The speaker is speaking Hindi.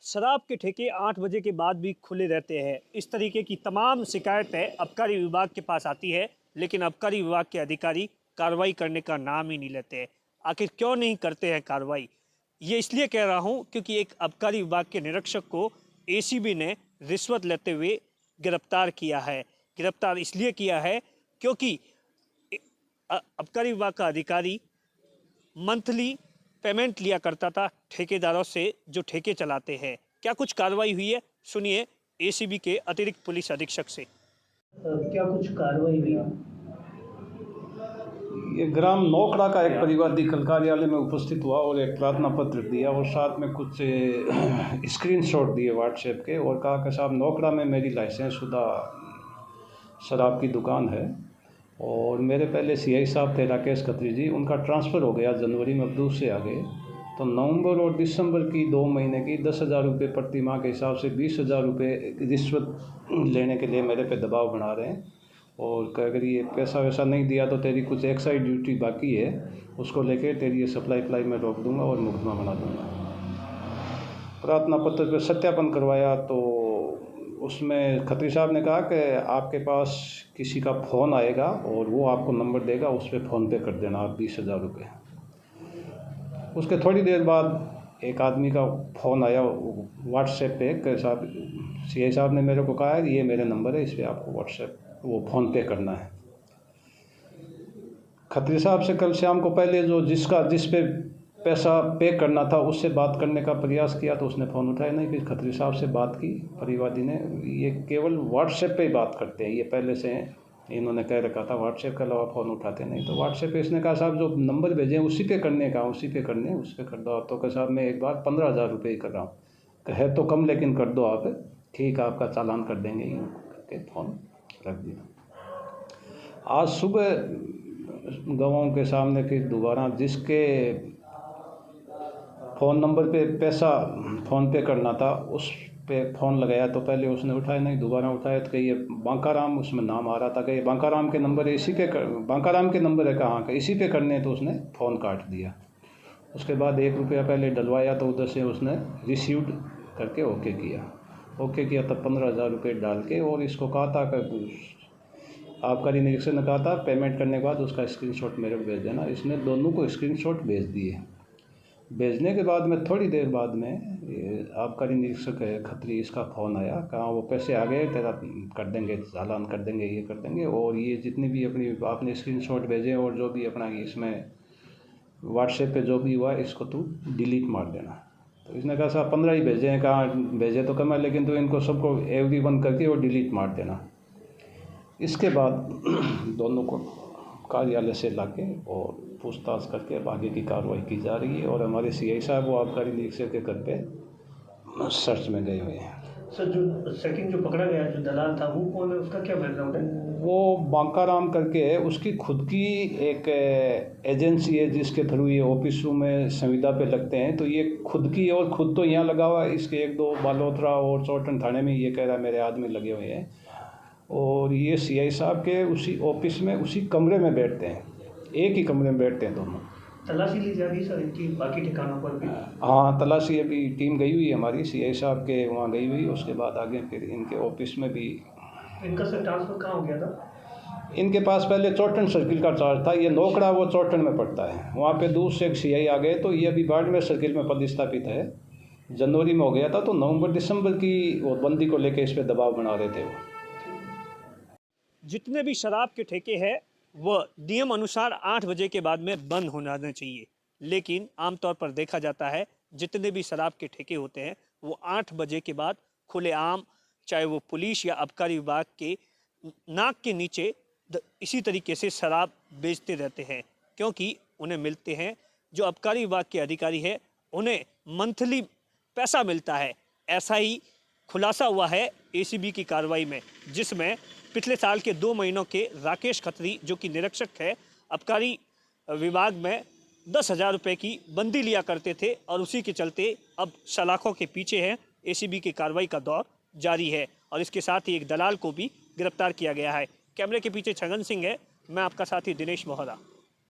शराब के ठेके 8 बजे के बाद भी खुले रहते हैं। इस तरीके की तमाम शिकायतें आबकारी विभाग के पास आती है, लेकिन आबकारी विभाग के अधिकारी कार्रवाई करने का नाम ही नहीं लेते हैं। आखिर क्यों नहीं करते हैं कार्रवाई? ये इसलिए कह रहा हूँ क्योंकि एक आबकारी विभाग के निरीक्षक को एसीबी ने रिश्वत लेते हुए गिरफ्तार किया है। गिरफ्तार इसलिए किया है क्योंकि आबकारी विभाग का अधिकारी मंथली पेमेंट लिया करता था ठेकेदारों से जो ठेके चलाते हैं। क्या कुछ कार्रवाई हुई है? सुनिए एसीबी के अतिरिक्त पुलिस अधीक्षक से। क्या कुछ कार्रवाई हुई? ये ग्राम नौखड़ा का एक परिवादी कल कार्यालय में उपस्थित हुआ और एक प्रार्थना पत्र दिया और साथ में कुछ स्क्रीनशॉट दिए व्हाट्सएप के और कहा कि साहब नौखड़ा में मेरी लाइसेंस शुदा शराब की दुकान है और मेरे पहले सीआई साहब थे राकेश खत्री जी, उनका ट्रांसफ़र हो गया जनवरी में, अब दूसरे आ गए। तो नवंबर और दिसंबर की 2 महीने की 10,000 रुपये प्रति माह के हिसाब से 20,000 रुपये रिश्वत लेने के लिए मेरे पे दबाव बना रहे हैं और अगर ये पैसा वैसा नहीं दिया तो तेरी कुछ एक्साइज ड्यूटी बाकी है, उसको लेके तेरी ये सप्लाई में रोक दूंगा और मुकदमा बना दूंगा। प्रार्थना पत्र पर सत्यापन करवाया तो उसमें खत्री साहब ने कहा कि आपके पास किसी का फ़ोन आएगा और वो आपको नंबर देगा, उस पर फ़ोन पे कर देना आप 20,000 रुपये। उसके थोड़ी देर बाद एक आदमी का फ़ोन आया व्हाट्सएप पे कि साहब सीआई साहब ने मेरे को कहा है ये मेरे नंबर है, इस पर आपको वो फ़ोन पे करना है। खत्री साहब से कल शाम को पहले जिस पे पैसा पे करना था उससे बात करने का प्रयास किया तो उसने फ़ोन उठाया नहीं। फिर खत्री साहब से बात की परिवादी ने, ये केवल व्हाट्सएप पे ही बात करते हैं, ये पहले से इन्होंने कह रखा था, व्हाट्सएप के अलावा फ़ोन उठाते नहीं। तो व्हाट्सएप पे इसने कहा साहब जो नंबर भेजे उसी पे करने का, उसी पे करने, उस पर कर दो आप। तो कहा साहब मैं एक बार 15,000 रुपये ही कर रहा हूँ, है तो कम लेकिन कर दो आप, ठीक है आपका चालान कर देंगे, यूँ करके फ़ोन रख दिया। आज सुबह गवाहों के सामने फिर दोबारा जिसके फ़ोन नंबर पे पैसा फ़ोन पे करना था उस पे फ़ोन लगाया तो पहले उसने उठाया नहीं, दोबारा उठाया तो कही ये बांकाराम उसमें नाम आ रहा था कि ये बांकाराम के नंबर है, इसी पे बांकाराम के नंबर है कहाँ का, इसी पे करने, तो उसने फ़ोन काट दिया। उसके बाद 1 रुपया पहले डलवाया तो उधर से उसने रिसीव्ड करके ओके किया तब 15,000 रुपये डाल के और इसको कहा था कि आबकारी निरीक्षक ने कहा था पेमेंट करने के बाद उसका स्क्रीनशॉट मेरे को भेज देना। इसने दोनों को स्क्रीनशॉट भेज दिए। भेजने के बाद में थोड़ी देर बाद में आबकारी निरीक्षक है खत्री, इसका फ़ोन आया, कहाँ वो पैसे आ गए, तेरा कर देंगे, चालान कर देंगे, ये कर देंगे और ये जितनी भी अपनी आपने स्क्रीनशॉट भेजे और जो भी अपना इसमें व्हाट्सएप पे जो भी हुआ इसको तू डिलीट मार देना। तो इसने कहा साहब 15 ही भेजे हैं, कहाँ भेजे तो कम है लेकिन तो इनको सबको everyone करके और डिलीट मार देना। इसके बाद दोनों को कार्यालय से लाके और पूछताछ करके अब आगे की कार्रवाई की जा रही है और हमारे सीआई साहब वो आबकारी निरीक्षक के घर पे सर्च में गए हुए हैं। सर जो सेकंड जो पकड़ा गया जो दलाल था वो कौन है, उसका क्या बैकग्राउंड है? वो बांकाराम करके है, उसकी खुद की एक एजेंसी है जिसके थ्रू ये ऑफिस में संविदा पे लगते हैं। तो ये खुद की और खुद तो यहाँ लगा हुआ है, इसके 1-2 बालोतरा और चौटन थाने में ये कह रहा है मेरे आदमी लगे हुए हैं और ये सीआई साहब के उसी ऑफिस में उसी कमरे में बैठते हैं, एक ही कमरे में बैठते हैं दोनों। तलाशी ली जा रही सर इनकी बाकी ठिकानों पर भी? हाँ, तलाशी अभी टीम गई हुई है हमारी, सीआई साहब के वहाँ गई हुई, उसके बाद आगे फिर इनके ऑफिस में भी। इनका सर ट्रांसफ़र कहाँ हो गया था? इनके पास पहले चौटन सर्किल का चार्ज था, ये नौखड़ा वो चौटन में पड़ता है, वहाँ पे दूसरे एक सीआई आ गए तो ये अभी बाड़मेर सर्किल में पदस्थापित है। जनवरी में हो गया था तो नवंबर दिसंबर की वो बंदी को लेके इस पर दबाव बना रहे थे। वो जितने भी शराब के ठेके हैं वह नियम अनुसार 8 बजे के बाद में बंद हो जाना चाहिए, लेकिन आमतौर पर देखा जाता है जितने भी शराब के ठेके होते हैं वो 8 बजे के बाद खुलेआम, चाहे वो पुलिस या आबकारी विभाग के नाक के नीचे इसी तरीके से शराब बेचते रहते हैं, क्योंकि उन्हें मिलते हैं, जो आबकारी विभाग के अधिकारी है उन्हें मंथली पैसा मिलता है। ऐसा ही खुलासा हुआ है एसीबी की कार्रवाई में, जिसमें पिछले साल के 2 महीनों के राकेश खत्री जो कि निरीक्षक है आबकारी विभाग में 10,000 रुपये की बंदी लिया करते थे और उसी के चलते अब सलाखों के पीछे है। एसीबी की कार्रवाई का दौर जारी है और इसके साथ ही एक दलाल को भी गिरफ्तार किया गया है। कैमरे के पीछे छगन सिंह है, मैं आपका साथी दिनेश मोहरा।